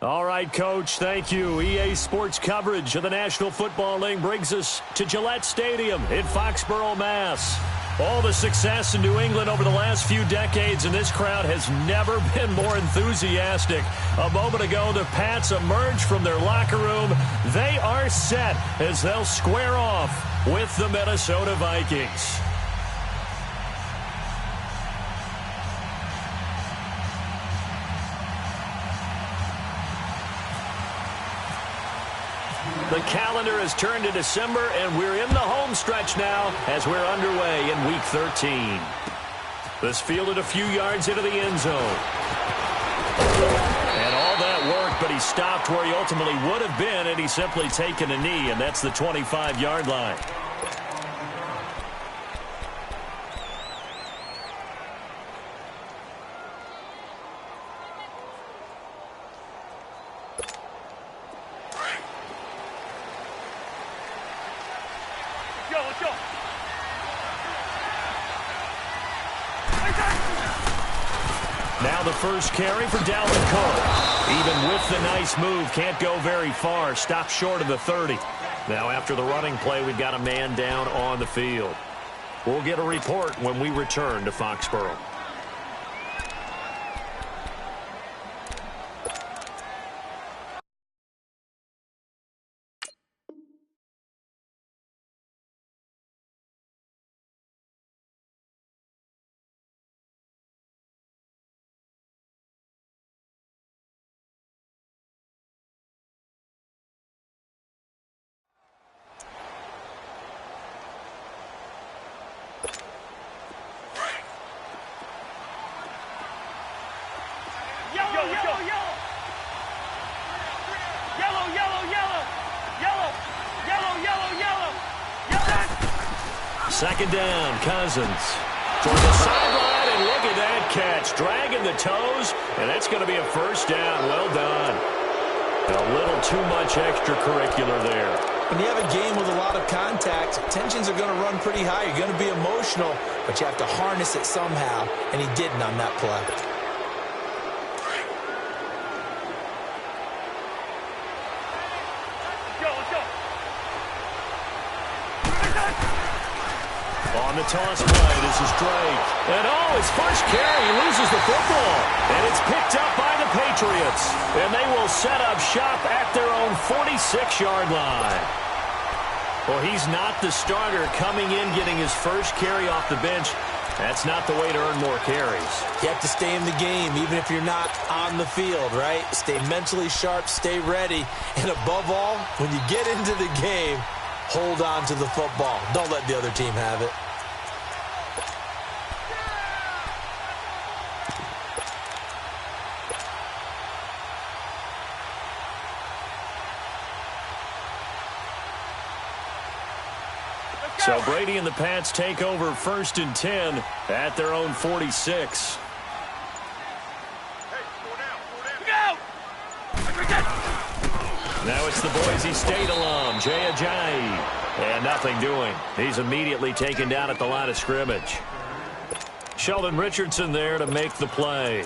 All right, Coach, thank you. EA Sports coverage of the National Football League brings us to Gillette Stadium in Foxborough, Mass. All the success in New England over the last few decades, and this crowd has never been more enthusiastic. A moment ago, the Pats emerged from their locker room. They are set as they'll square off with the Minnesota Vikings. The calendar has turned to December, and we're in the home stretch now as we're underway in Week 13. This fielded a few yards into the end zone. And all that work, but he stopped where he ultimately would have been, and he's simply taken a knee, and that's the 25-yard line. Now the first carry for Dalvin Cook. Even with the nice move, can't go very far. Stopped short of the 30. Now after the running play, we've got a man down on the field. We'll get a report when we return to Foxborough. Second down, Cousins. Toward the sideline, and look at that catch. Dragging the toes, and that's going to be a first down. Well done. A little too much extracurricular there. When you have a game with a lot of contact, tensions are going to run pretty high. You're going to be emotional, but you have to harness it somehow, and he didn't on that play. On the toss play, this is Drake. And his first carry, he loses the football. And it's picked up by the Patriots. And they will set up shop at their own 46-yard line. Well, he's not the starter coming in, getting his first carry off the bench. That's not the way to earn more carries. You have to stay in the game, even if you're not on the field, right? Stay mentally sharp, stay ready. And above all, when you get into the game, hold on to the football. Don't let the other team have it. So Brady and the Pats take over 1st and 10 at their own 46. Now it's the Boise State alum, Jay Ajayi. And nothing doing. He's immediately taken down at the line of scrimmage. Sheldon Richardson there to make the play.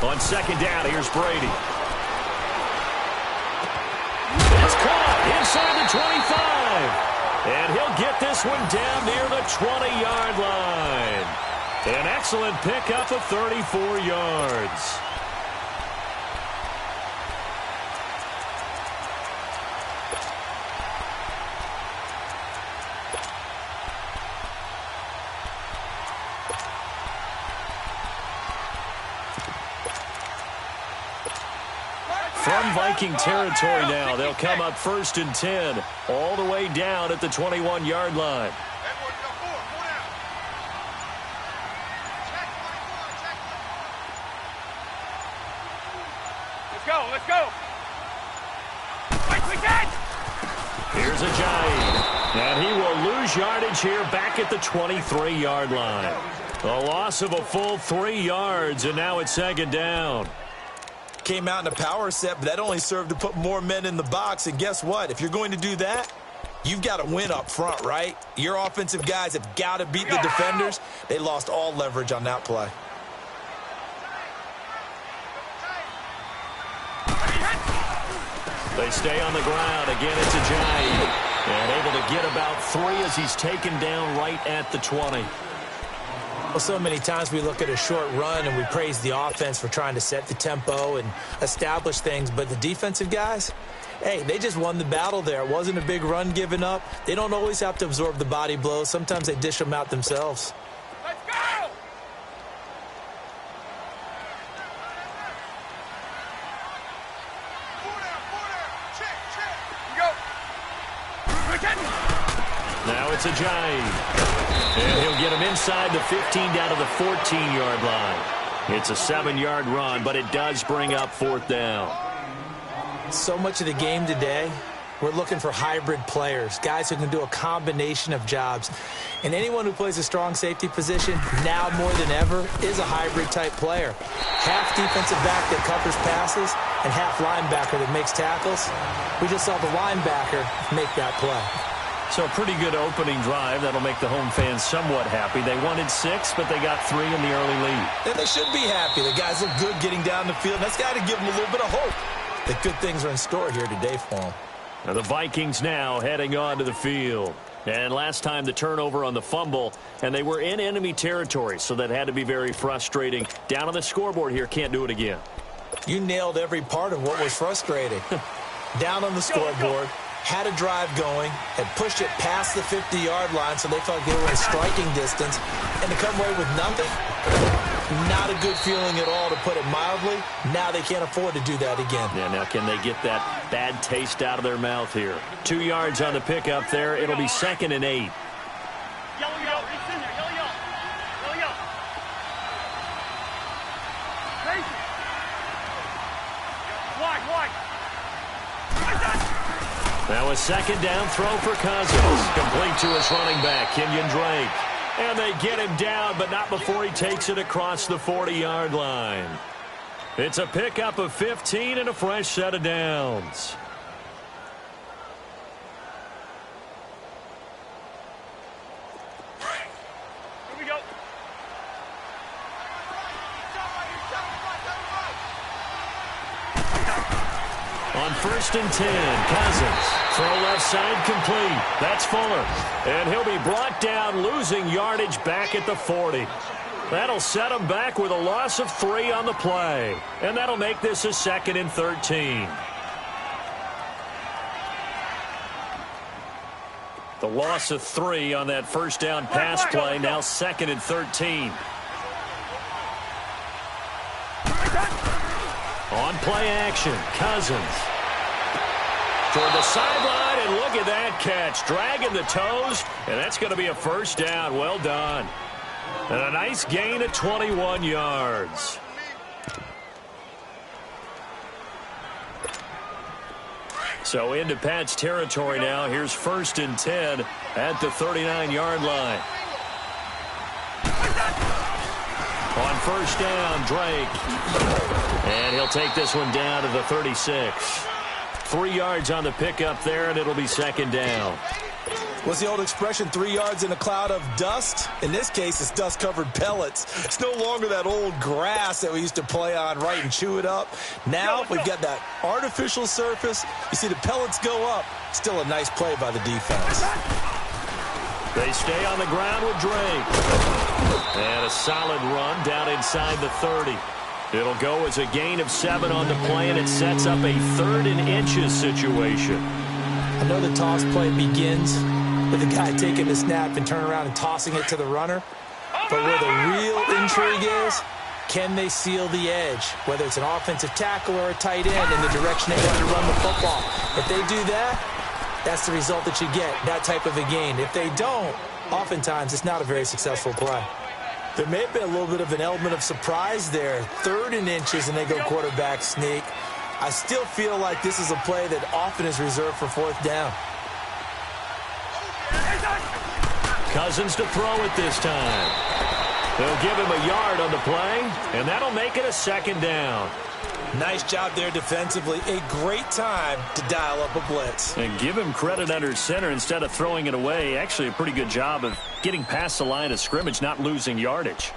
On second down, here's Brady. It's caught inside the 25. And he'll get this one down near the 20-yard line. An excellent pickup of 34 yards. From Viking territory now, they'll come up 1st and 10, all the way down at the 21-yard line. Let's go. Here's Ajayi. And he will lose yardage here back at the 23-yard line. A loss of a full 3 yards, and now it's second down. came out in a power set, but that only served to put more men in the box. And guess what? If you're going to do that, you've got to win up front, right? Your offensive guys have got to beat the defenders. They lost all leverage on that play. They stay on the ground. Again, it's Ajayi. And able to get about 3 as he's taken down right at the 20. Well, so many times we look at a short run and we praise the offense for trying to set the tempo and establish things. But the defensive guys, hey, they just won the battle there. It wasn't a big run given up. They don't always have to absorb the body blows. Sometimes they dish them out themselves. Let's go! Now it's Ajayi. And he'll get him inside the 15 down to the 14-yard line. It's a 7-yard run, but it does bring up 4th down. So much of the game today, we're looking for hybrid players, guys who can do a combination of jobs. And anyone who plays a strong safety position, now more than ever, is a hybrid-type player. Half defensive back that covers passes and half linebacker that makes tackles. We just saw the linebacker make that play. So a pretty good opening drive. That'll make the home fans somewhat happy. They wanted 6, but they got 3 in the early lead. And they should be happy. The guys look good getting down the field. That's got to give them a little bit of hope that good things are in store here today for them. Now the Vikings now heading onto the field. And last time the turnover on the fumble, and they were in enemy territory, so that had to be very frustrating. Down on the scoreboard here, can't do it again. You nailed every part of what was frustrating. Down on the scoreboard, had a drive going, had pushed it past the 50-yard line so they felt like they were in striking distance, and to come away with nothing, not a good feeling at all, to put it mildly. Now they can't afford to do that again. Yeah, now can they get that bad taste out of their mouth here? 2 yards on the pickup there. It'll be 2nd and 8. Yellow, it's in there. Yellow. Crazy. Wide. Now a 2nd down throw for Cousins. Complete to his running back, Kenyon Drake. And they get him down, but not before he takes it across the 40-yard line. It's a pickup of 15 and a fresh set of downs. Here we go. On 1st and 10, Cousins. Throw left side complete. That's Fuller. And he'll be brought down, losing yardage back at the 40. That'll set him back with a loss of 3 on the play. And that'll make this a 2nd and 13. The loss of 3 on that first down pass play, now 2nd and 13. On play action, Cousins. Toward the sideline, and look at that catch. Dragging the toes, and that's going to be a first down. Well done. And a nice gain of 21 yards. So into Pat's territory now. Here's 1st and 10 at the 39-yard line. On 1st down, Drake. And he'll take this one down to the 36. 3 yards on the pickup there, and it'll be 2nd down. What's the old expression, 3 yards in a cloud of dust? In this case, it's dust-covered pellets. It's no longer that old grass that we used to play on, right, and chew it up. Now we've got that artificial surface. You see the pellets go up. Still a nice play by the defense. They stay on the ground with Drake. And a solid run down inside the 30. It'll go as a gain of 7 on the play, and it sets up a 3rd and inches situation. I know the toss play begins with the guy taking the snap and turning around and tossing it to the runner. But where the real intrigue is, can they seal the edge? Whether it's an offensive tackle or a tight end in the direction they want to run the football. If they do that, that's the result that you get, that type of a gain. If they don't, oftentimes it's not a very successful play. There may have been a little bit of an element of surprise there. 3rd and inches, and they go quarterback sneak. I still feel like this is a play that often is reserved for 4th down. Cousins to throw it this time. They'll give him a yard on the play, and that'll make it a second down. Nice job there defensively. A great time to dial up a blitz. And give him credit under center instead of throwing it away. Actually, a pretty good job of getting past the line of scrimmage, not losing yardage.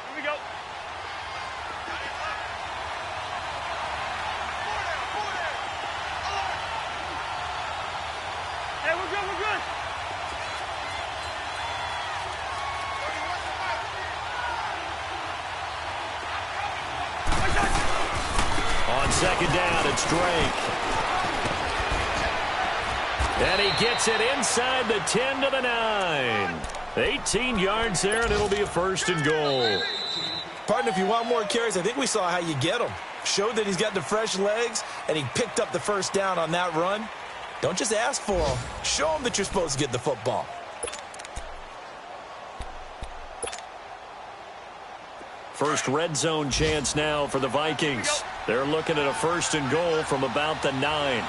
Here we go. Hey, we're good, we're good. On second down, it's Drake. And he gets it inside the 10 to the 9. 18 yards there, and it'll be a first and goal. Partner, if you want more carries, I think we saw how you get them. Showed that he's got the fresh legs, and he picked up the first down on that run. Don't just ask for them. Show them that you're supposed to get the football. First red zone chance now for the Vikings. They're looking at a first and goal from about the 9.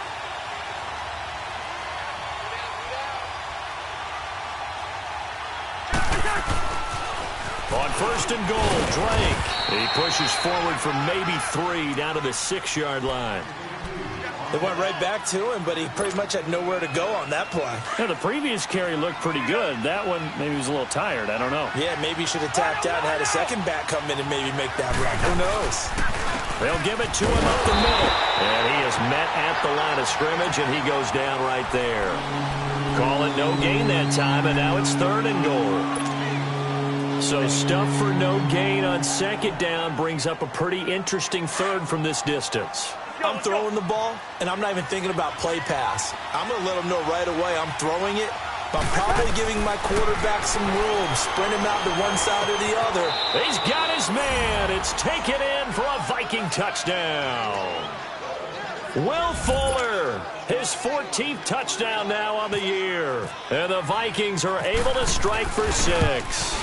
On first and goal, Drake. He pushes forward from maybe 3 down to the 6-yard line. They went right back to him, but he pretty much had nowhere to go on that play. Now, the previous carry looked pretty good. That one, maybe he was a little tired. I don't know. Yeah, maybe he should have tapped out and had a second back come in and maybe make that run. Who knows? They'll give it to him up the middle. And he is met at the line of scrimmage, and he goes down right there. Call it no gain that time, and now it's third and goal. So stuff for no gain on second down brings up a pretty interesting third from this distance. I'm throwing the ball, and I'm not even thinking about play pass. I'm going to let them know right away I'm throwing it, but I'm probably giving my quarterback some room, sprint him out to one side or the other. He's got his man. It's taken in for a Viking touchdown. Will Fuller, his 14th touchdown now on the year. And the Vikings are able to strike for 6.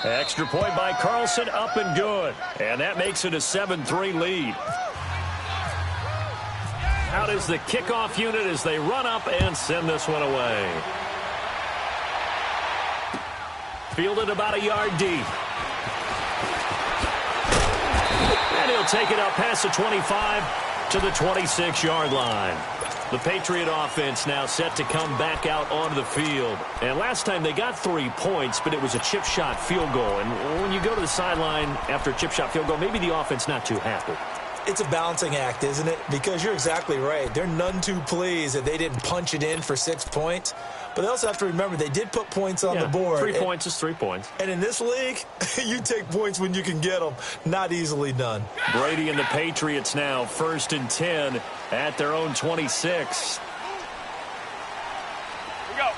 Extra point by Carlson, up and good. And that makes it a 7-3 lead. Out is the kickoff unit as they run up and send this one away. Fielded about a yard deep. And he'll take it up past the 25 to the 26-yard line. The Patriot offense now set to come back out onto the field. And last time they got 3 points, but it was a chip shot field goal. And when you go to the sideline after a chip shot field goal, maybe the offense not too happy. It's a balancing act, isn't it? Because you're exactly right. They're none too pleased that they didn't punch it in for 6 points. But they also have to remember they did put points on the board. 3 points is 3 points. And in this league, you take points when you can get them. Not easily done. Brady and the Patriots now first and 10 at their own 26. Here we go.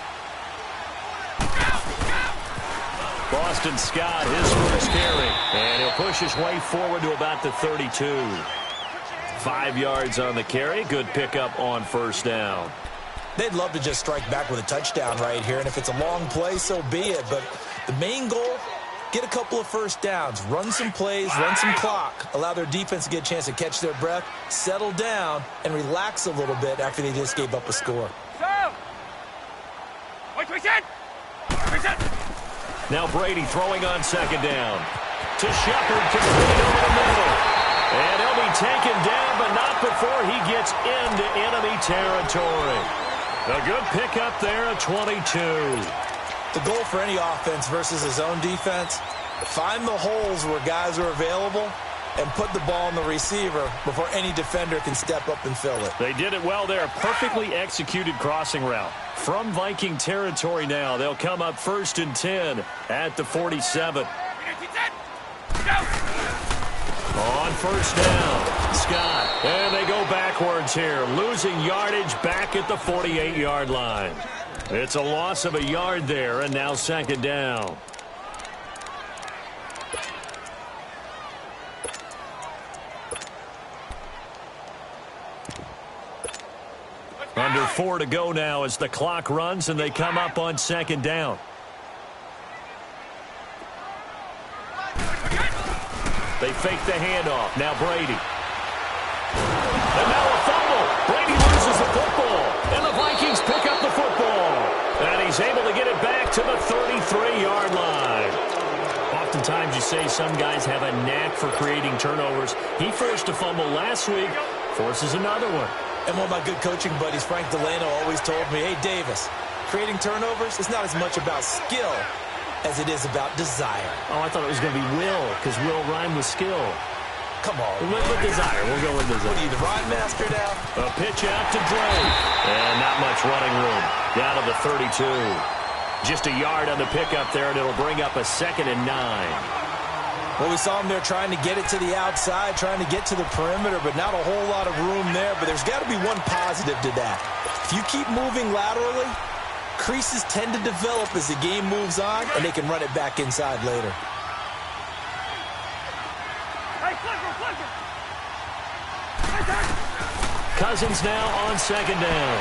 Boston Scott, his first carry. And he'll push his way forward to about the 32. 5 yards on the carry. Good pickup on first down. They'd love to just strike back with a touchdown right here. And if it's a long play, so be it. But the main goal, get a couple of first downs. Run some plays, run some clock. Allow their defense to get a chance to catch their breath, settle down, and relax a little bit after they just gave up a score. Now Brady throwing on second down. To Shepard, complete over the middle. And he'll be taken down, but not before he gets into enemy territory. A good pickup there at 22. The goal for any offense versus his own defense, find the holes where guys are available and put the ball on the receiver before any defender can step up and fill it. They did it well there. Perfectly executed crossing route. From Viking territory now, they'll come up first and 10 at the 47. On first down, Scott. And they go backwards here, losing yardage back at the 48-yard line. It's a loss of a yard there, and now second down. Under 4 to go now as the clock runs, and they come up on second down. They fake the handoff. Now Brady. And now a fumble. Brady loses the football. And the Vikings pick up the football. And he's able to get it back to the 33-yard line. Oftentimes you say some guys have a knack for creating turnovers. He forced a fumble last week, forces another one. And one of my good coaching buddies, Frank Delano, always told me, hey, Davis, creating turnovers is not as much about skill as it is about desire. Oh, I thought it was going to be will, because will rhyme with skill. Come on. With desire. We'll go with desire. What are you, the rhyme master now? A pitch out to Drake. And not much running room. Down to the 32. Just a yard on the pickup there, and it'll bring up a 2nd and 9. Well, we saw him there trying to get it to the outside, trying to get to the perimeter, but not a whole lot of room there. But there's got to be one positive to that. If you keep moving laterally, creases tend to develop as the game moves on, and they can run it back inside later. Cousins now on 2nd down.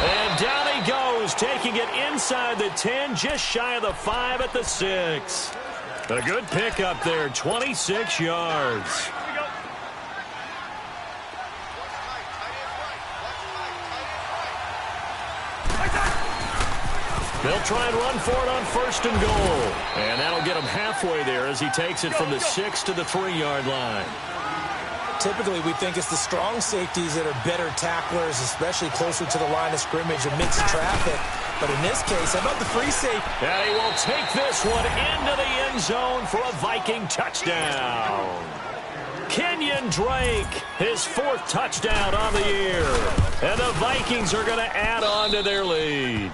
And down he goes, taking it inside the 10, just shy of the 5 at the 6. A good pickup there, 26 yards. They'll try and run for it on 1st and goal. And that'll get him halfway there as he takes it from the 6 to the 3-yard line. Typically, we think it's the strong safeties that are better tacklers, especially closer to the line of scrimmage amidst traffic. But in this case, how about the free safety? And he will take this one into the end zone for a Viking touchdown. Kenyon Drake, his 4th touchdown on the year. And the Vikings are going to add on to their lead.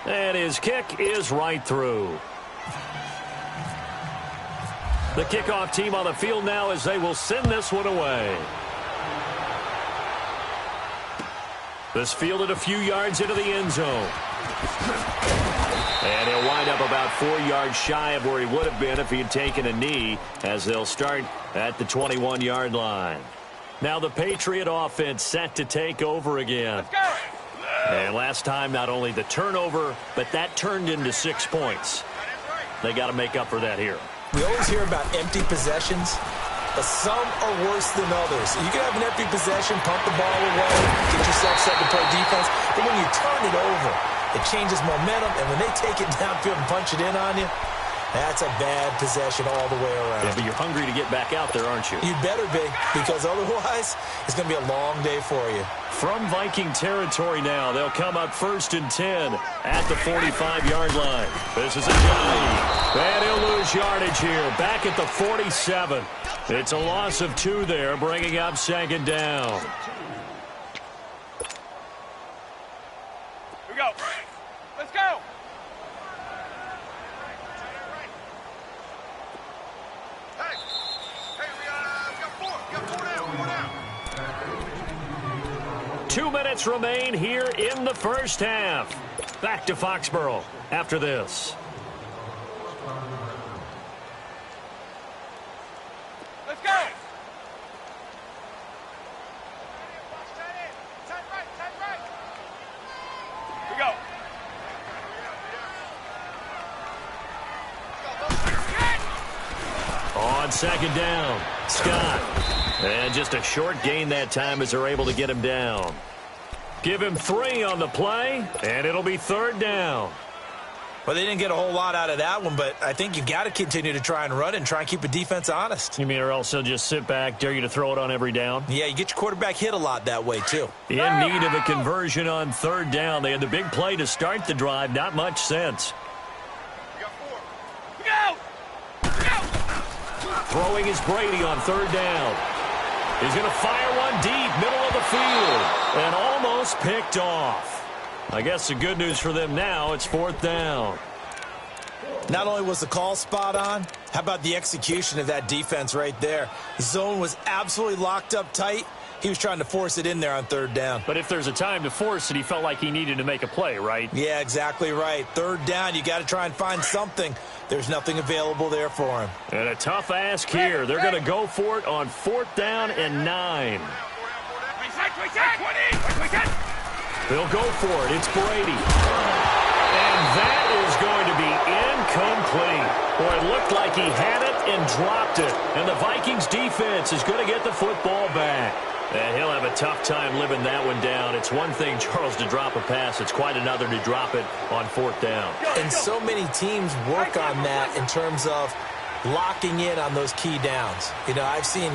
And his kick is right through. The kickoff team on the field now as they will send this one away. This fielded a few yards into the end zone. And he'll wind up about 4 yards shy of where he would have been if he had taken a knee, as they'll start at the 21-yard line. Now the Patriot offense set to take over again. Let's go. And last time, not only the turnover, but that turned into 6 points. They got to make up for that here. We always hear about empty possessions, but some are worse than others. You can have an empty possession, pump the ball away, get yourself set to play defense, but when you turn it over, it changes momentum, and when they take it downfield and punch it in on you, that's a bad possession all the way around. Yeah, but you're hungry to get back out there, aren't you? You better be, because otherwise, it's going to be a long day for you. From Viking territory now, they'll come up 1st and 10 at the 45-yard line. This is a Johnny, and he'll lose yardage here, back at the 47. It's a loss of 2 there, bringing up 2nd down. Here we go. Let's go. We got 4 down. 2 minutes remain here in the first half. Back to Foxborough after this. Let's go. Here we go. On 2nd down, Scott. And just a short gain that time as they're able to get him down. Give him 3 on the play, and it'll be 3rd down. Well, they didn't get a whole lot out of that one, but I think you got to continue to try and run it and try and keep the defense honest. You mean or else they'll just sit back, dare you to throw it on every down? Yeah, you get your quarterback hit a lot that way, too. In need of a conversion on 3rd down. They had the big play to start the drive. Not much sense. We got 4. Go. Throwing is Brady on 3rd down. He's going to fire one deep, middle of the field, and almost picked off. I guess the good news for them now, it's 4th down. Not only was the call spot on, how about the execution of that defense right there? The zone was absolutely locked up tight. He was trying to force it in there on 3rd down. But if there's a time to force it, he felt like he needed to make a play, right? Yeah, exactly right. 3rd down, you got to try and find something. There's nothing available there for him. And a tough ask here. They're going to go for it on 4th down and 9. They'll go for it. It's Brady. And that is going to be incomplete. Boy, it looked like he had it, and dropped it. And the Vikings defense is going to get the football back. And he'll have a tough time living that one down. It's one thing, Charles, to drop a pass. It's quite another to drop it on 4th down. And so many teams work on that in terms of locking in on those key downs. You know, I've seen,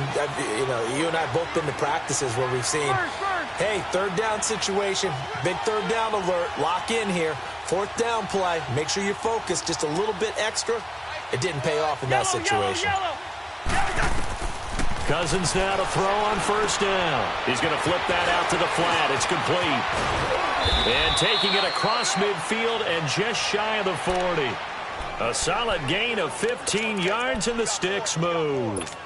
you and I have both been to practices where we've seen, hey, 3rd down situation, big 3rd down alert, lock in here, 4th down play, make sure you're focused just a little bit extra. It didn't pay off in that situation. Cousins now to throw on 1st down. He's going to flip that out to the flat. It's complete. And taking it across midfield and just shy of the 40. A solid gain of 15 yards and the sticks move.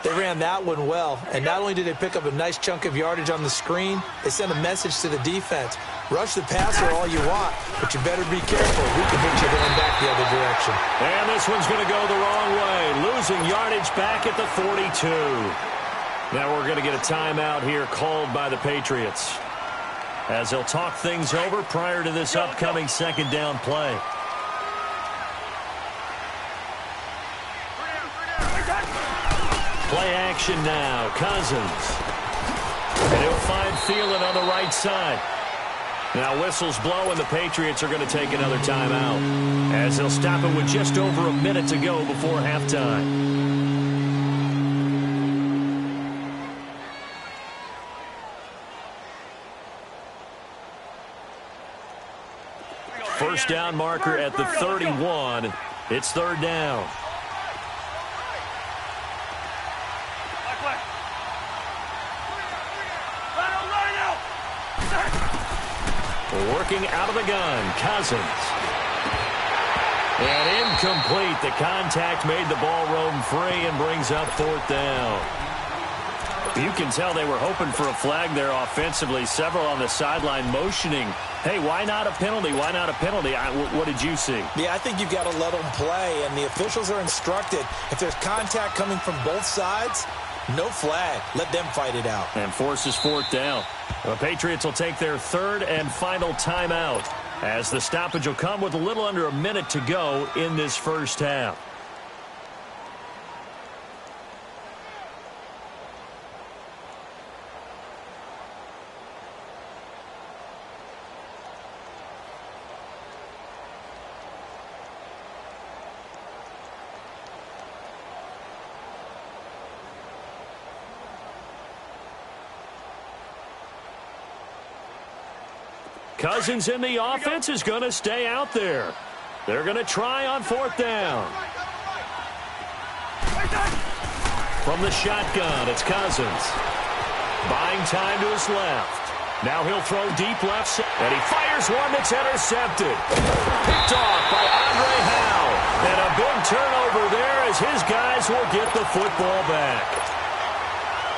They ran that one well, and not only did they pick up a nice chunk of yardage on the screen, they sent a message to the defense. Rush the passer all you want, but you better be careful. We can hit you going back the other direction. And this one's going to go the wrong way, losing yardage back at the 42. Now we're going to get a timeout here called by the Patriots, as they'll talk things over prior to this upcoming 2nd down play. Play action now, Cousins. And he'll find Thielen on the right side. Now whistles blow, and the Patriots are going to take another timeout, as they'll stop it with just over a minute to go before halftime. First down marker at the 31. It's 3rd down. Working out of the gun, Cousins. And incomplete. The contact made the ball roam free and brings up 4th down. You can tell they were hoping for a flag there offensively. Several on the sideline motioning, hey, why not a penalty? Why not a penalty? What did you see? Yeah, I think you've got to let them play, and the officials are instructed. If there's contact coming from both sides, no flag. Let them fight it out. And forces 4th down. The Patriots will take their 3rd and final timeout, as the stoppage will come with a little under a minute to go in this first half. Cousins in the offense is going to stay out there. They're going to try on 4th down. From the shotgun, it's Cousins. Buying time to his left. Now he'll throw deep left, and he fires one that's intercepted. Picked off by Andre Howe. And a big turnover there as his guys will get the football back.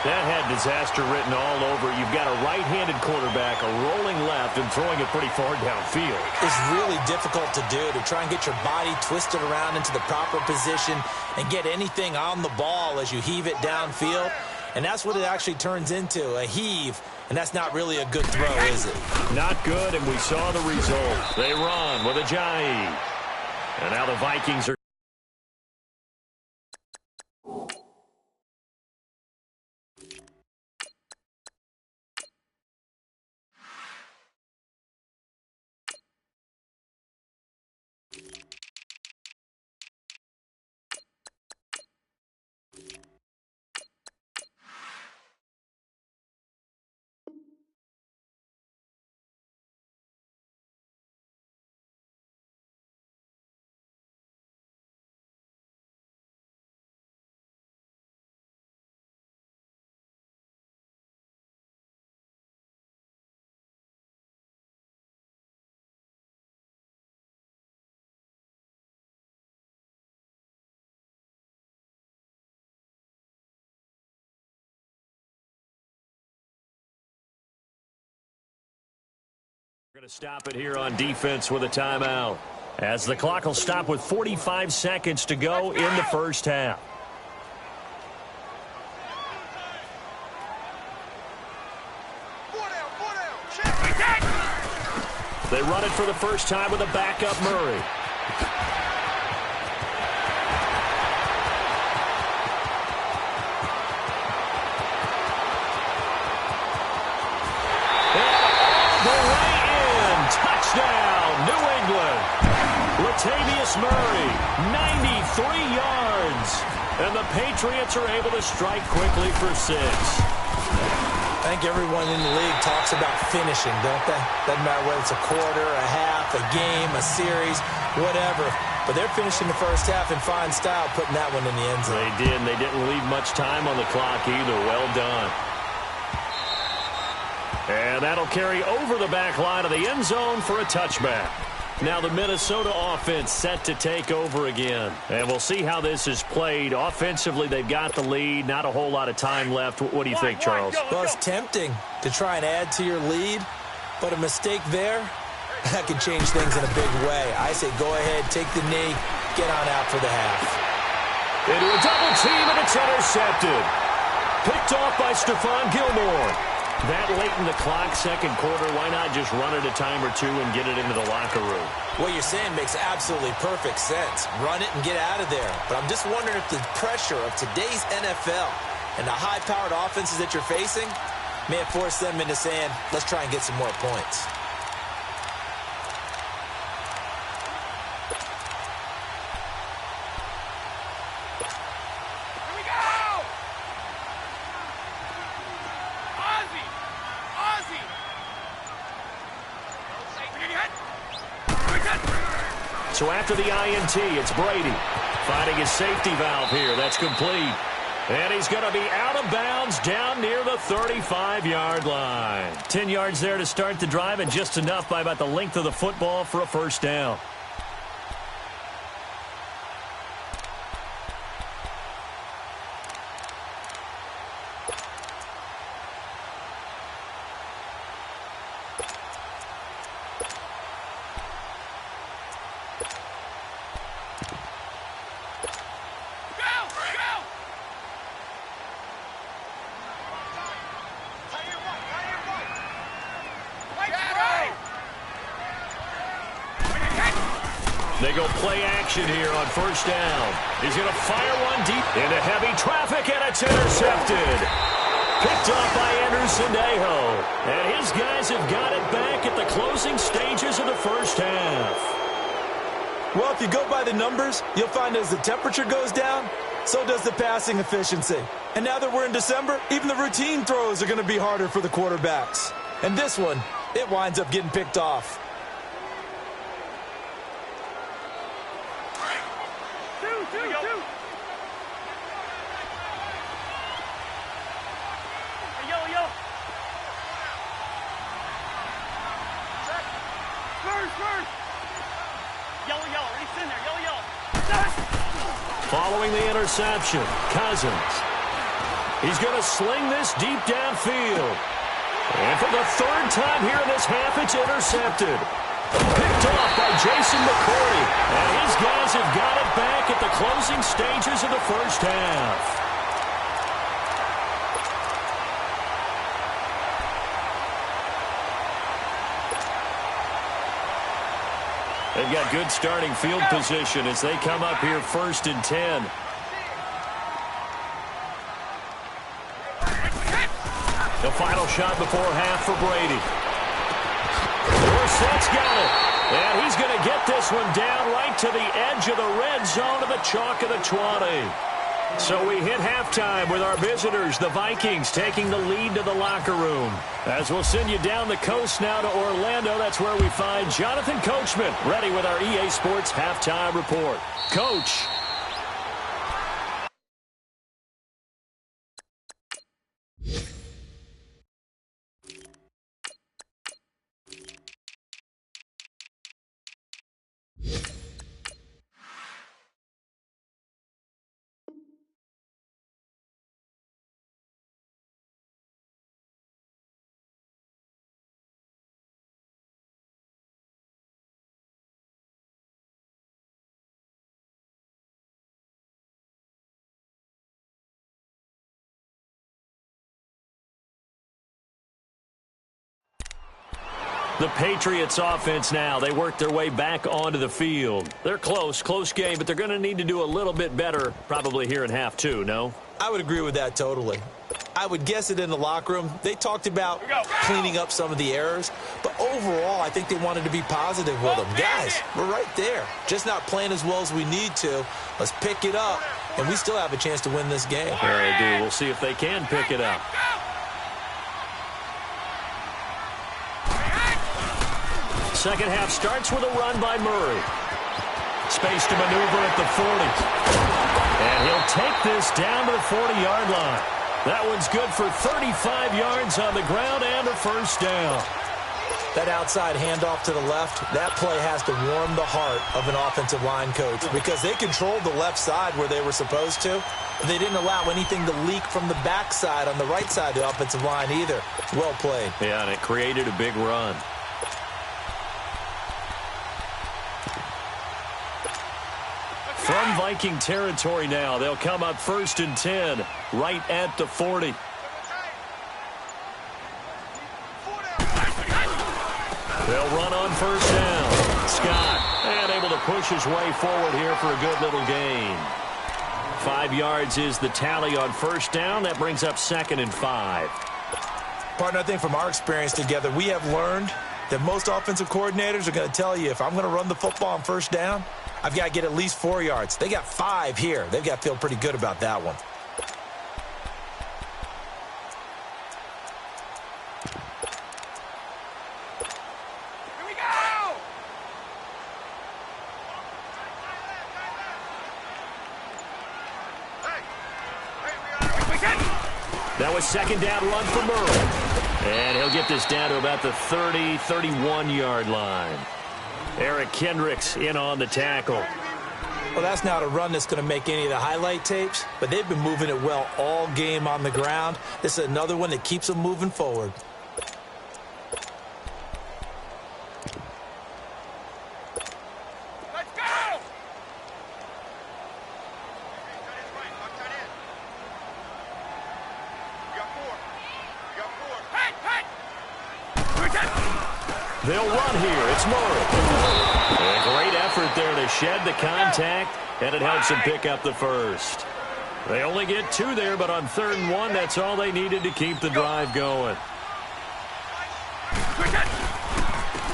That had disaster written all over. You've got a right-handed quarterback, a rolling left, and throwing it pretty far downfield. It's really difficult to do, to try and get your body twisted around into the proper position and get anything on the ball as you heave it downfield. And that's what it actually turns into, a heave. And that's not really a good throw, is it? Not good, and we saw the result. They run with Ajayi. And now the Vikings are going to stop it here on defense with a timeout, as the clock will stop with 45 seconds to go in the first half. They run it for the first time with a backup Murray. Latavius Murray, 93 yards. And the Patriots are able to strike quickly for 6. I think everyone in the league talks about finishing, don't they? Doesn't matter whether it's a quarter, a half, a game, a series, whatever. But they're finishing the first half in fine style, putting that one in the end zone. They did, and they didn't leave much time on the clock either. Well done. And that'll carry over the back line of the end zone for a touchback. Now the Minnesota offense set to take over again. And we'll see how this is played. Offensively, they've got the lead. Not a whole lot of time left. What do you think, Charles? Well, it's tempting to try and add to your lead, but a mistake there, that could change things in a big way. I say go ahead, take the knee, get on out for the half. Into a double team, and it's intercepted. Picked off by Stephon Gilmore. That late in the clock, second quarter, why not just run it a time or two and get it into the locker room? What you're saying makes absolutely perfect sense. Run it and get out of there. But I'm just wondering if the pressure of today's NFL and the high-powered offenses that you're facing may have forced them into saying, let's try and get some more points. So after the INT, it's Brady finding his safety valve here. That's complete. And he's going to be out of bounds down near the 35-yard line. 10 yards there to start the drive, and just enough by about the length of the football for a first down. They go play action here on first down. He's going to fire one deep into heavy traffic, and it's intercepted. Picked off by Anderson-Aho. And his guys have got it back at the closing stages of the first half. Well, if you go by the numbers, you'll find as the temperature goes down, so does the passing efficiency. And now that we're in December, even the routine throws are going to be harder for the quarterbacks. And this one, it winds up getting picked off. Following the interception, Cousins. He's going to sling this deep downfield. And for the third time here in this half, it's intercepted. Picked off by Jason McCourty. And his guys have got it back at the closing stages of the first half. They've got good starting field position as they come up here 1st and 10. The final shot before half for Brady. Dorsett's got it. And he's going to get this one down right to the edge of the red zone of the chalk of the 20. So we hit halftime with our visitors, the Vikings, taking the lead to the locker room. As we'll send you down the coast now to Orlando, that's where we find Jonathan Coachman, ready with our EA Sports Halftime Report. Coach. The Patriots offense now, they work their way back onto the field. They're close game, but they're going to need to do a little bit better probably here in half two, no? I would agree with that totally. I would guess it in the locker room. They talked about cleaning up some of the errors, but overall, I think they wanted to be positive with them. Guys, we're right there. Just not playing as well as we need to. Let's pick it up, and we still have a chance to win this game. Yeah, they do. We'll see if they can pick it up. Second half starts with a run by Murray. Space to maneuver at the 40. And he'll take this down to the 40-yard line. That one's good for 35 yards on the ground and a first down. That outside handoff to the left, that play has to warm the heart of an offensive line coach because they controlled the left side where they were supposed to. They didn't allow anything to leak from the backside on the right side of the offensive line either. Well played. Yeah, and it created a big run. From Viking territory now, they'll come up 1st and 10, right at the 40. They'll run on first down. Scott, and able to push his way forward here for a good little gain. 5 yards is the tally on first down. That brings up 2nd and 5. Partner, I think from our experience together, we have learned that most offensive coordinators are going to tell you, if I'm going to run the football on first down, I've got to get at least 4 yards. They got 5 here. They've got to feel pretty good about that one. Here we go! That was second down run for Murray. And he'll get this down to about the 30, 31-yard line. Eric Kendricks in on the tackle. Well, that's not a run that's going to make any of the highlight tapes, but they've been moving it well all game on the ground. This is another one that keeps them moving forward. Let's go! They'll run here. It's Murray. A great effort there to shed the contact, and it helps them pick up the first. They only get 2 there, but on 3rd and 1, that's all they needed to keep the drive going.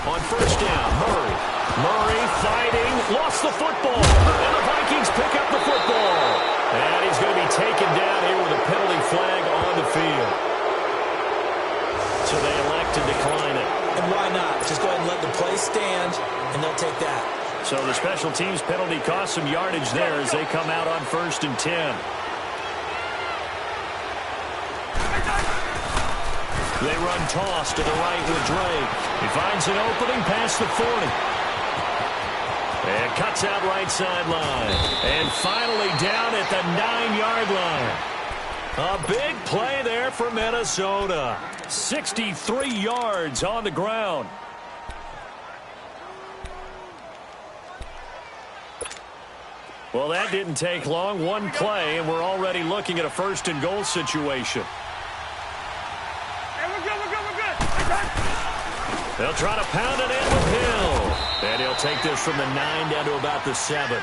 On first down, Murray. Murray fighting, lost the football, and the Vikings pick up the football. And he's going to be taken down here with a penalty flag on the field. So they elect to decline it. And why not? Just go ahead and let the play stand, and they'll take that. So the special teams penalty cost some yardage there as they come out on 1st and 10. They run toss to the right with Drake. He finds an opening past the 40. And cuts out right sideline. And finally down at the 9-yard line. A big play there for Minnesota. 63 yards on the ground. Well, that didn't take long. One play, and we're already looking at a 1st and goal situation. Hey, we're good. They'll try to pound it in with Hill. And he'll take this from the 9 down to about the 7.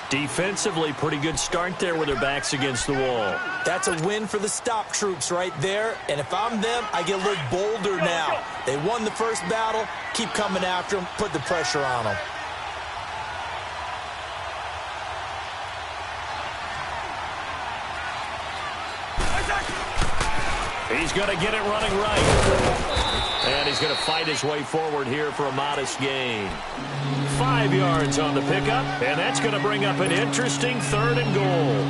Defensively, pretty good start there with their backs against the wall. That's a win for the stop troops right there. And if I'm them, I get a little bolder now. They won the first battle. Keep coming after them. Put the pressure on them. He's going to get it running right. And he's going to fight his way forward here for a modest gain. 5 yards on the pickup, and that's going to bring up an interesting 3rd and goal.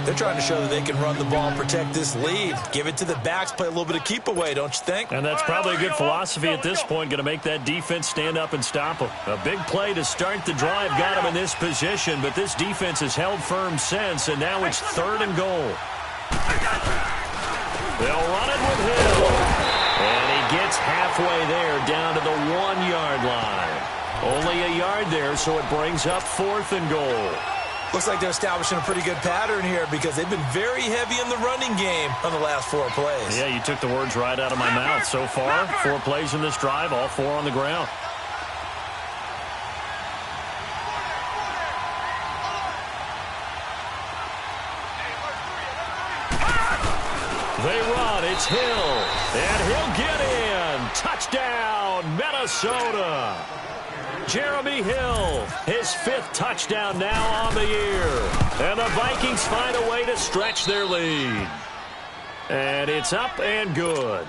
They're trying to show that they can run the ball and protect this lead. Give it to the backs, play a little bit of keep away, don't you think? And that's probably a good philosophy at this point, going to make that defense stand up and stop them. A big play to start the drive got him in this position, but this defense has held firm since, and now it's 3rd and goal. They'll run it with Hill. And he gets halfway there down to the 1-yard line. Only a yard there, so it brings up 4th and goal. Looks like they're establishing a pretty good pattern here because they've been very heavy in the running game on the last 4 plays. Yeah, you took the words right out of my mouth. So far, 4 plays in this drive, all 4 on the ground. They run. It's Hill. And he'll get in. Touchdown, Minnesota. Jeremy Hill, his 5th touchdown now on the year. And the Vikings find a way to stretch their lead. And it's up and good.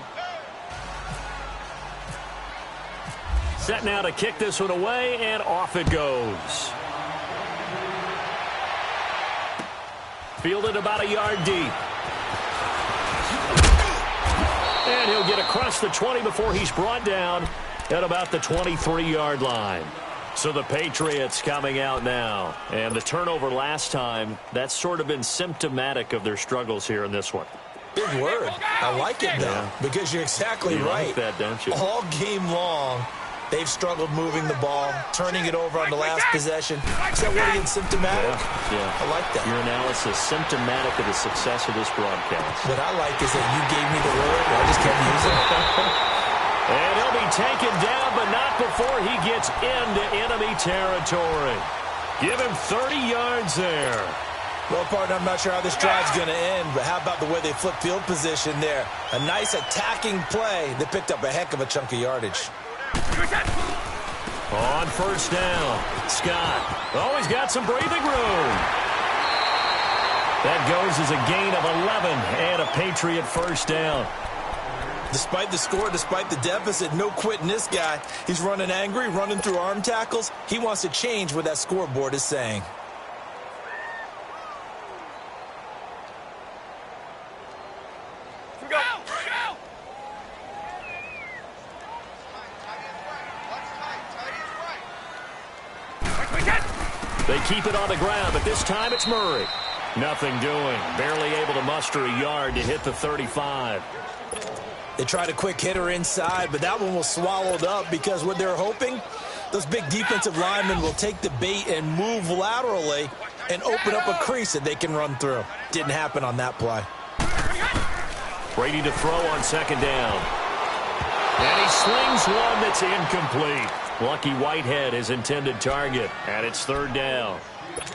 Set now to kick this one away, and off it goes. Fielded about a yard deep. And he'll get across the 20 before he's brought down at about the 23-yard line. So the Patriots coming out now. And the turnover last time, that's sort of been symptomatic of their struggles here in this one. Big word. I like it, though, because you're exactly right. You like that, don't you? All game long, they've struggled moving the ball, turning it over on the last possession. Is that what against symptomatic? Yeah. I like that. Your analysis, symptomatic of the success of this broadcast. What I like is that you gave me the word, and I just kept using it. And he'll be taken down, but not before he gets into enemy territory. Give him 30 yards there. Well, partner, I'm not sure how this drive's going to end, but how about the way they flip field position there? A nice attacking play that picked up a heck of a chunk of yardage. On first down, Scott. Oh, he's got some breathing room. That goes as a gain of 11 and a Patriot first down. Despite the score, despite the deficit, no quitting this guy. He's running angry, running through arm tackles. He wants to change what that scoreboard is saying. Go! They keep it on the ground, but this time it's Murray. Nothing doing. Barely able to muster a yard to hit the 35. They tried a quick hitter inside, but that one was swallowed up because what they're hoping, those big defensive linemen will take the bait and move laterally and open up a crease that they can run through. Didn't happen on that play. Brady to throw on second down. And he slings one that's incomplete. Lucky Whitehead, his intended target, and it's third down.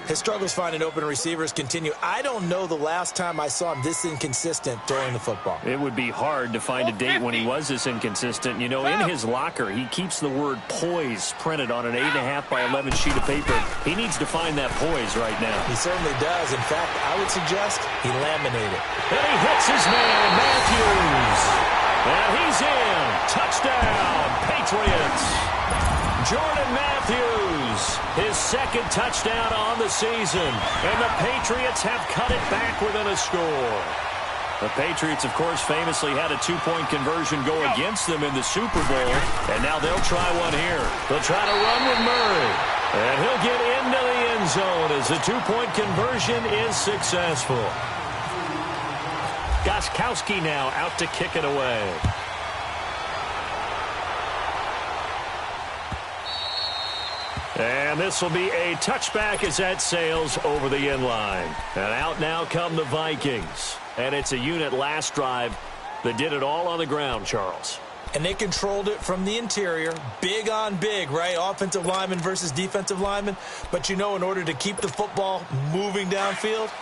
His struggles finding open receivers continue. I don't know the last time I saw him this inconsistent throwing the football. It would be hard to find a date when he was this inconsistent. You know, in his locker, he keeps the word poise printed on an 8.5 by 11 sheet of paper. He needs to find that poise right now. He certainly does. In fact, I would suggest he laminated. And he hits his man, Matthews. And he's in. Touchdown, Patriots. Jordan Matthews, his 2nd touchdown on the season. And the Patriots have cut it back within a score. The Patriots, of course, famously had a 2-point conversion go against them in the Super Bowl. And now they'll try one here. They'll try to run with Murray. And he'll get into the end zone as the 2-point conversion is successful. Gostkowski now out to kick it away. And this will be a touchback as that sails over the end line. And out now come the Vikings. And it's a unit last drive that did it all on the ground, Charles. And they controlled it from the interior. Big on big, right? Offensive lineman versus defensive lineman. But, you know, in order to keep the football moving downfield,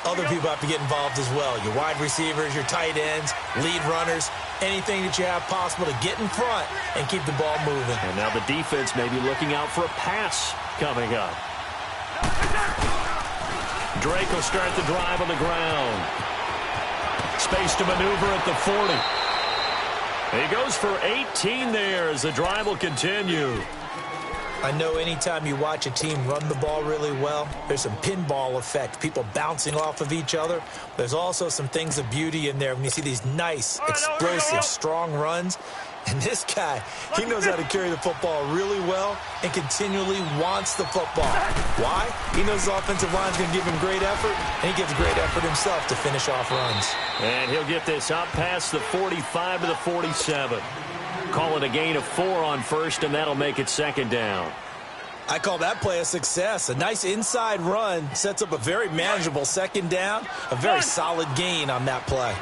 other people have to get involved as well. Your wide receivers, your tight ends, lead runners, anything that you have possible to get in front and keep the ball moving. And now the defense may be looking out for a pass coming up. Drake will start the drive on the ground. Space to maneuver at the 40. He goes for 18 there as the drive will continue. I know anytime you watch a team run the ball really well, there's some pinball effect, people bouncing off of each other. There's also some things of beauty in there when you see these nice, explosive, strong runs. And this guy, he knows how to carry the football really well and continually wants the football. Why? He knows his offensive line's going to give him great effort, and he gives great effort himself to finish off runs. And he'll get this up past the 45 to the 47. Call it a gain of 4 on first, and that'll make it second down. I call that play a success. A nice inside run sets up a very manageable second down, a very solid gain on that play.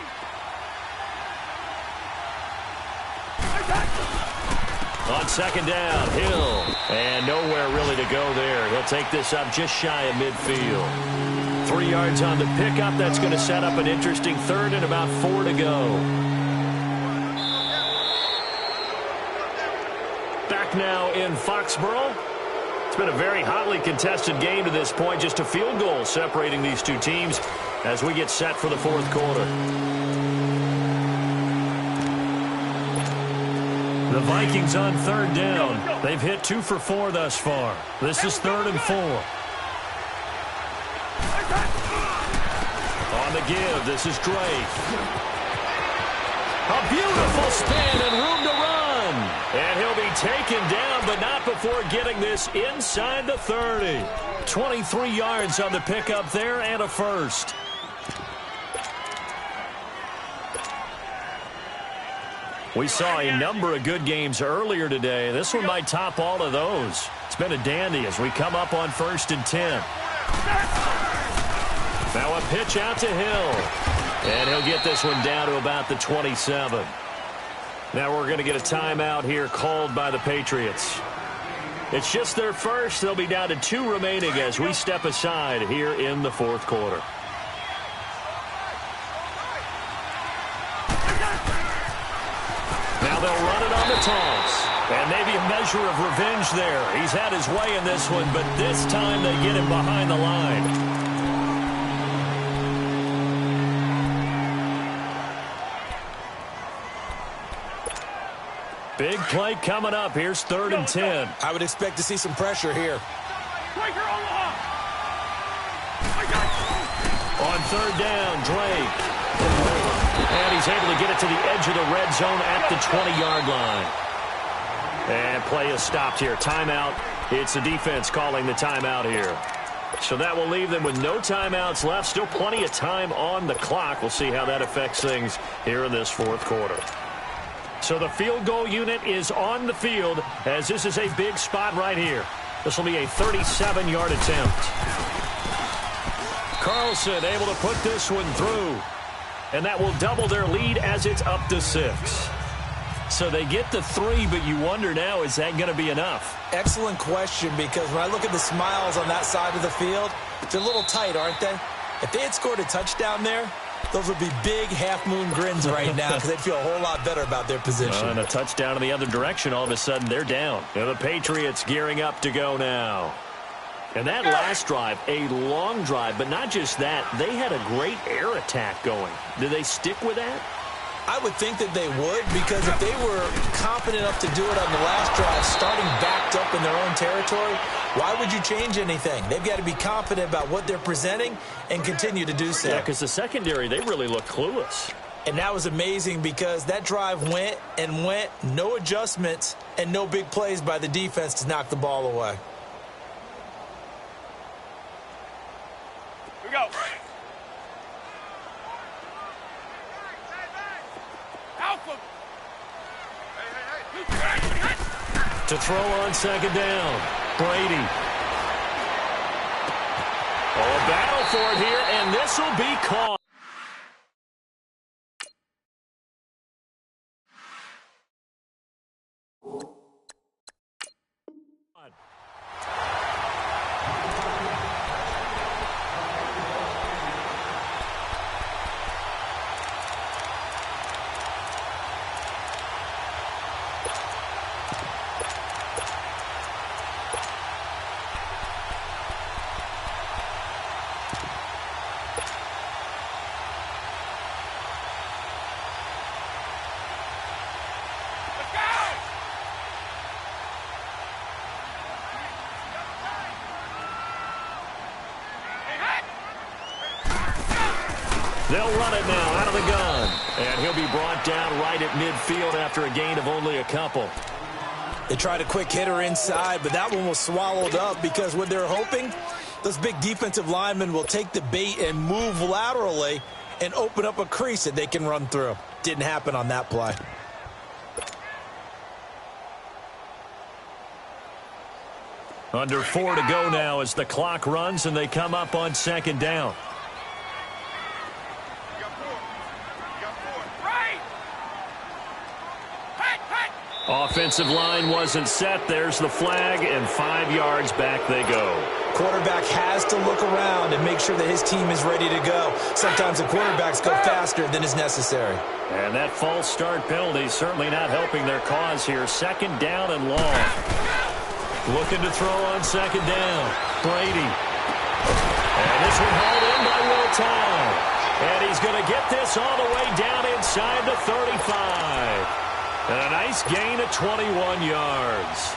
On second down, Hill. And nowhere really to go there. He'll take this up just shy of midfield. 3 yards on the pickup. That's going to set up an interesting third and about 4 to go. Back now in Foxborough. It's been a very hotly contested game to this point. Just a field goal separating these two teams as we get set for the fourth quarter. The Vikings on third down. They've hit 2 for 4 thus far. This is 3rd and 4. On the give, this is Drake. A beautiful spin and room to run. And he'll be taken down, but not before getting this inside the 30. 23 yards on the pickup there and a first. We saw a number of good games earlier today. This one might top all of those. It's been a dandy as we come up on 1st and 10. Now a pitch out to Hill. And he'll get this one down to about the 27. Now we're going to get a timeout here called by the Patriots. It's just their first. They'll be down to 2 remaining as we step aside here in the fourth quarter. Now they'll run it on the toss. And maybe a measure of revenge there. He's had his way in this one, but this time they get him behind the line. Big play coming up. Here's 3rd and 10. I would expect to see some pressure here. On 3rd down, Drake. And he's able to get it to the edge of the red zone at the 20-yard line. And play is stopped here. Timeout. It's the defense calling the timeout here. So that will leave them with no timeouts left. Still plenty of time on the clock. We'll see how that affects things here in this fourth quarter. So the field goal unit is on the field as this is a big spot right here. This will be a 37-yard attempt. Carlson able to put this one through. And that will double their lead as it's up to 6. So they get the 3, but you wonder now, is that going to be enough? Excellent question, because when I look at the smiles on that side of the field, they're a little tight, aren't they? If they had scored a touchdown there, those would be big half-moon grins right now because they'd feel a whole lot better about their position. And a touchdown in the other direction, all of a sudden they're down. And the Patriots gearing up to go now. And that last drive, a long drive, but not just that. They had a great air attack going. Do they stick with that? I would think that they would, because if they were confident enough to do it on the last drive, starting backed up in their own territory, why would you change anything? They've got to be confident about what they're presenting and continue to do so. Yeah, because the secondary, they really look clueless. And that was amazing because that drive went and went, no adjustments, and no big plays by the defense to knock the ball away. Here we go. To throw on 2nd down, Brady. Oh, a battle for it here, and this will be caught. They'll run it now out of the gun. And he'll be brought down right at midfield after a gain of only a couple. They tried a quick hitter inside, but that one was swallowed up because what they're hoping, those big defensive linemen will take the bait and move laterally and open up a crease that they can run through. Didn't happen on that play. Under 4 to go now as the clock runs and they come up on 2nd down. Offensive line wasn't set. There's the flag, and 5 yards back they go. Quarterback has to look around and make sure that his team is ready to go. Sometimes the quarterbacks go faster than is necessary. And that false start penalty is certainly not helping their cause here. 2nd down and long. Looking to throw on 2nd down. Brady. And this one hauled in by Will Tye. And he's going to get this all the way down inside the 35. And a nice gain of 21 yards.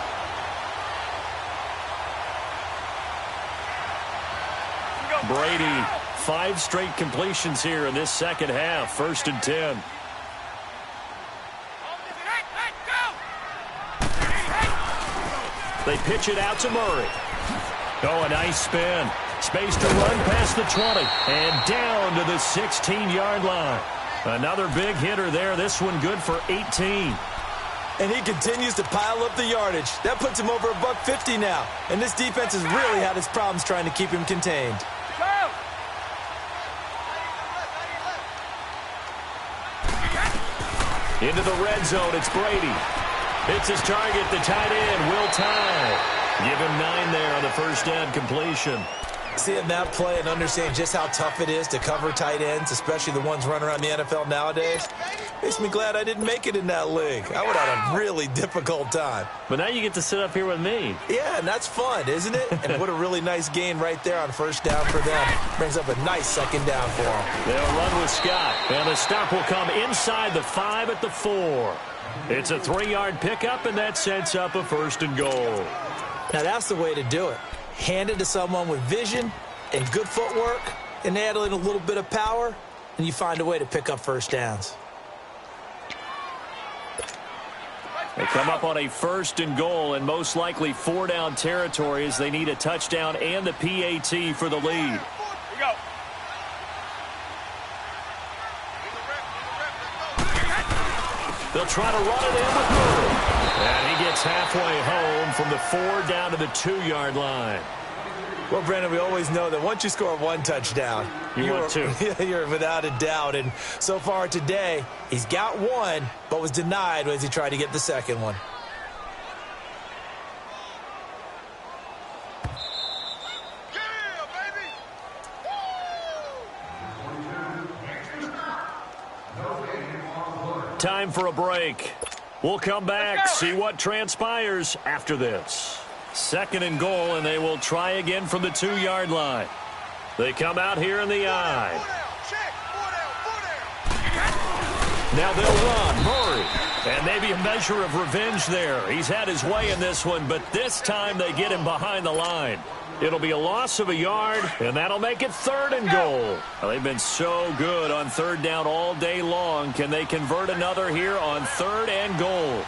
Brady, 5 straight completions here in this second half. 1st and 10. They pitch it out to Murray. Oh, a nice spin. Space to run past the 20. And down to the 16-yard line. Another big hitter there. This one good for 18. And he continues to pile up the yardage. That puts him over $150 now. And this defense has really had its problems trying to keep him contained. Into the red zone, it's Brady. Hits his target, the tight end, Will Tye. Give him 9 there on the first down completion. Seeing that play and understanding just how tough it is to cover tight ends, especially the ones running around the NFL nowadays, makes me glad I didn't make it in that league. I would have had a really difficult time. But now you get to sit up here with me. Yeah, and that's fun, isn't it? And what a really nice gain right there on first down for them. Brings up a nice 2nd down for them. They'll run with Scott. And the stop will come inside the 5 at the 4. It's a 3-yard pickup, and that sets up a 1st and goal. Now that's the way to do it. Hand it to someone with vision and good footwork, and add in a little bit of power, and you find a way to pick up first downs. They come up on a 1st and goal, and most likely 4-down territory as they need a touchdown and the PAT for the lead. Here we go. They'll try to run it in with Murray. And he gets halfway home from the 4 down to the 2-yard line. Well, Brandon, we always know that once you score 1 touchdown, you're 2. You're without a doubt. And so far today, he's got 1, but was denied as he tried to get the 2nd one. Time for a break. We'll come back, see what transpires after this. 2nd and goal, and they will try again from the 2-yard line. They come out here in the I. Now they'll run. Murray. And maybe a measure of revenge there. He's had his way in this one, but this time they get him behind the line. It'll be a loss of a yard, and that'll make it 3rd and goal. Well, they've been so good on 3rd down all day long. Can they convert another here on 3rd and goal?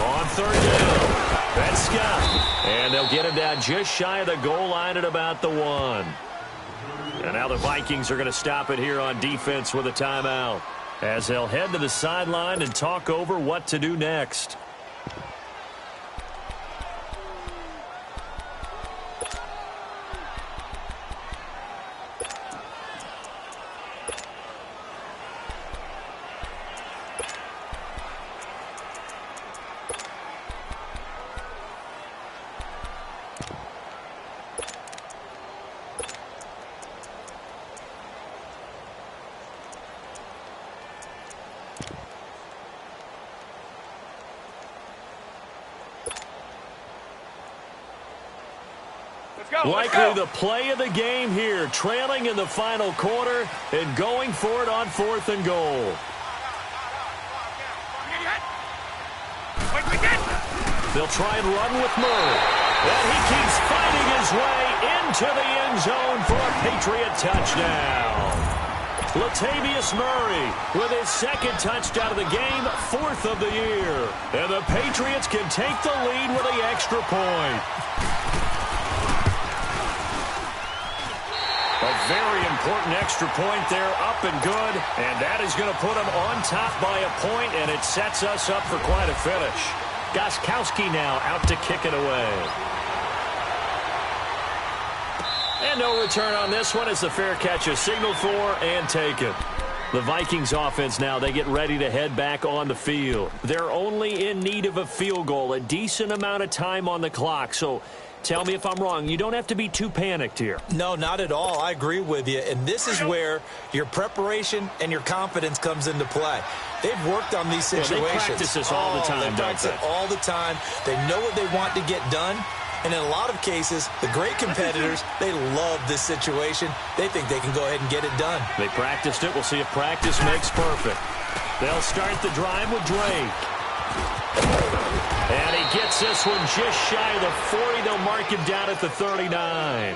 On 3rd down, that's Scott. And they'll get him down just shy of the goal line at about the 1. And now the Vikings are going to stop it here on defense with a timeout, as they'll head to the sideline and talk over what to do next. Likely the play of the game here, trailing in the final quarter and going for it on 4th and goal. They'll try and run with Murray. And he keeps fighting his way into the end zone for a Patriot touchdown. Latavius Murray with his 2nd touchdown of the game, 4th of the year. And the Patriots can take the lead with the extra point. A very important extra point there, up and good, and that is going to put them on top by a point, and it sets us up for quite a finish. Gostkowski now out to kick it away. And no return on this one as the fair catch is signaled for and taken. The Vikings offense now, they get ready to head back on the field. They're only in need of a field goal, a decent amount of time on the clock. So tell me if I'm wrong. You don't have to be too panicked here. No, not at all. I agree with you. And this is where your preparation and your confidence comes into play. They've worked on these situations. They practice this all the time, They practice it all the time. They know what they want to get done. And in a lot of cases, the great competitors, they love this situation. They think they can go ahead and get it done. They practiced it. We'll see if practice makes perfect. They'll start the drive with Drake. And he gets this one just shy of the 40. They'll mark him down at the 39.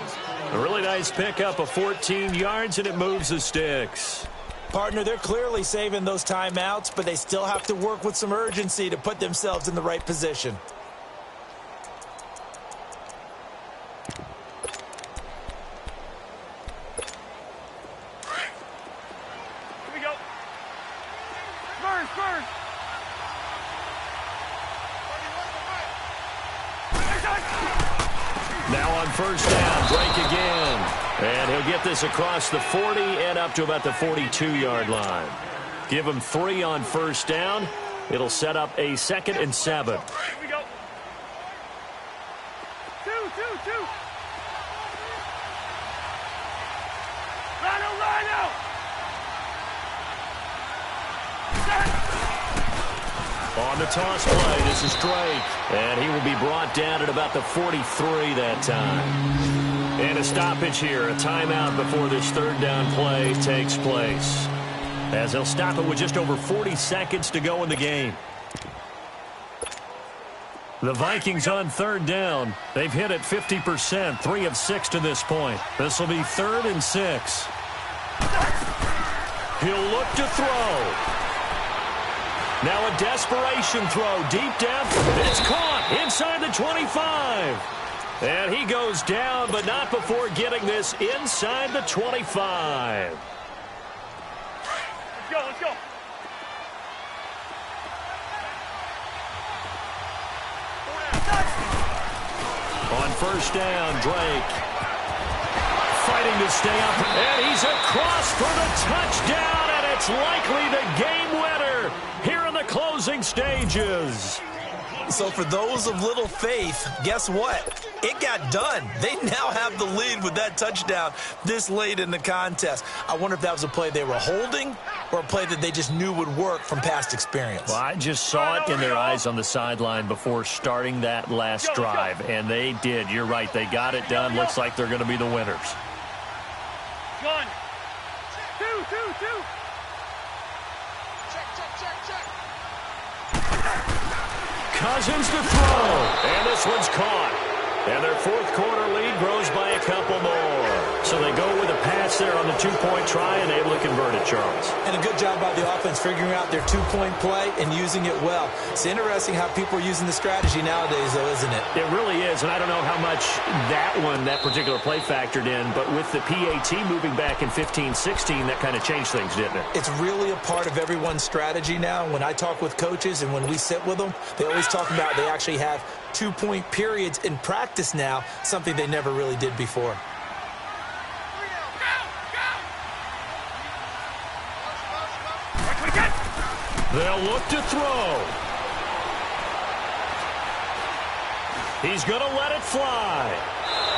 A really nice pickup of 14 yards, and it moves the sticks. Partner, they're clearly saving those timeouts, but they still have to work with some urgency to put themselves in the right position. Now on first down, Drake again. And he'll get this across the 40 and up to about the 42-yard line. Give him 3 on first down. It'll set up a 2nd and 7. Here we go. Two. Rhino. On the toss play, this is Drake. And he will be brought down at about the 43 that time. And a stoppage here, a timeout before this 3rd down play takes place. As they'll stop it with just over 40 seconds to go in the game. The Vikings on 3rd down. They've hit it 50%, 3 of 6 to this point. This will be 3rd and 6. He'll look to throw. Now a desperation throw deep down. It's caught inside the 25. And he goes down, but not before getting this inside the 25. Let's go. On first down, Drake fighting to stay up. And he's across for the touchdown, and it's likely the game winner here in the closing stages. So for those of little faith, guess what? It got done. They now have the lead with that touchdown this late in the contest. I wonder if that was a play they were holding or a play that they just knew would work from past experience. Well, I just saw it in their eyes on the sideline before starting that last drive, and they did. You're right. They got it done. Looks like they're going to be the winners. 1, 2. Cousins to throw, and this one's caught. And their 4th quarter lead grows by a couple more. So they go with a pass there on the 2-point try and able to convert it, Charles. And a good job by the offense figuring out their 2-point play and using it well. It's interesting how people are using the strategy nowadays, though, isn't it? It really is, and I don't know how much that particular play factored in, but with the PAT moving back in 15-16, that kind of changed things, didn't it? It's really a part of everyone's strategy now. When I talk with coaches and when we sit with them, they always talk about they actually have 2-point periods in practice now, something they never really did before. They'll look to throw. He's going to let it fly.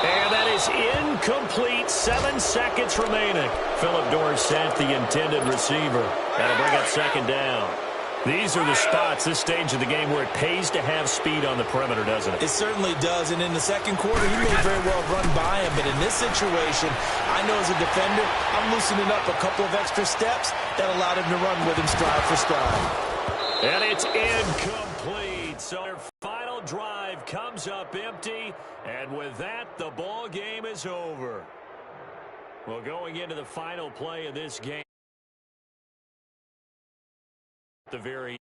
And that is incomplete. 7 seconds remaining. Philip Dorsett, the intended receiver. That'll bring up 2nd down. These are the spots, this stage of the game, where it pays to have speed on the perimeter, doesn't it? It certainly does. And in the 2nd quarter, he may very well run by him. But in this situation, I know as a defender, I'm loosening up a couple of extra steps that allowed him to run with him stride for stride. And it's incomplete. So their final drive comes up empty. And with that, the ball game is over. Well, going into the final play of this game, the very